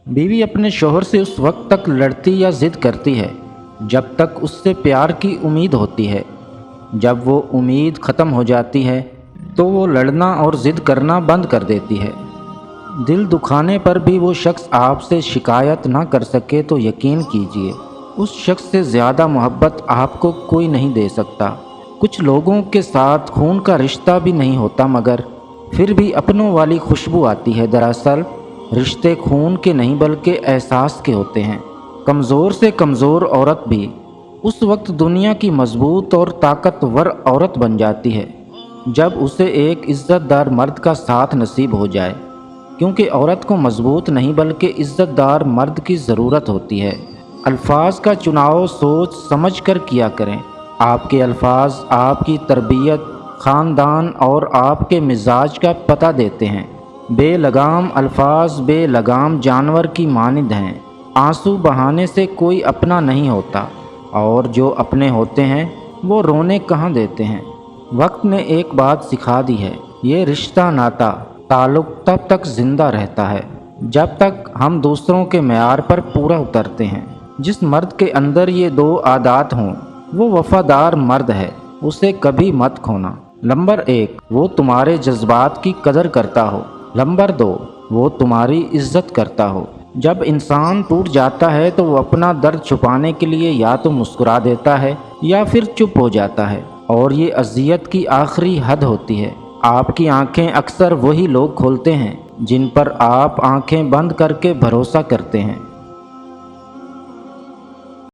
बीवी अपने शौहर से उस वक्त तक लड़ती या ज़िद करती है जब तक उससे प्यार की उम्मीद होती है। जब वो उम्मीद ख़त्म हो जाती है तो वो लड़ना और ज़िद करना बंद कर देती है। दिल दुखाने पर भी वो शख्स आपसे शिकायत ना कर सके तो यकीन कीजिए उस शख्स से ज़्यादा मोहब्बत आपको कोई नहीं दे सकता। कुछ लोगों के साथ खून का रिश्ता भी नहीं होता मगर फिर भी अपनों वाली खुशबू आती है। दरअसल रिश्ते खून के नहीं बल्कि एहसास के होते हैं। कमज़ोर से कमज़ोर औरत भी उस वक्त दुनिया की मजबूत और ताकतवर औरत बन जाती है जब उसे एक इज़्ज़तदार मर्द का साथ नसीब हो जाए, क्योंकि औरत को मजबूत नहीं बल्कि इज़्ज़तदार मर्द की ज़रूरत होती है। अल्फाज का चुनाव सोच समझ कर किया करें। आपके अल्फाज आपकी तरबियत, ख़ानदान और आपके मिजाज का पता देते हैं। बेलगाम अल्फाज बेलगाम जानवर की मानिंद हैं। आंसू बहाने से कोई अपना नहीं होता और जो अपने होते हैं वो रोने कहाँ देते हैं। वक्त ने एक बात सिखा दी है, ये रिश्ता नाता ताल्लुक़ तब तक ज़िंदा रहता है जब तक हम दूसरों के मेयार पर पूरा उतरते हैं। जिस मर्द के अंदर ये दो आदात हों वो वफ़ादार मर्द है, उसे कभी मत खोना। नंबर 1, वो तुम्हारे जज्बात की कदर करता हो। नंबर 2, वो तुम्हारी इज्जत करता हो। जब इंसान टूट जाता है तो वो अपना दर्द छुपाने के लिए या तो मुस्कुरा देता है या फिर चुप हो जाता है, और ये अज़ियत की आखिरी हद होती है। आपकी आंखें अक्सर वही लोग खोलते हैं जिन पर आप आंखें बंद करके भरोसा करते हैं।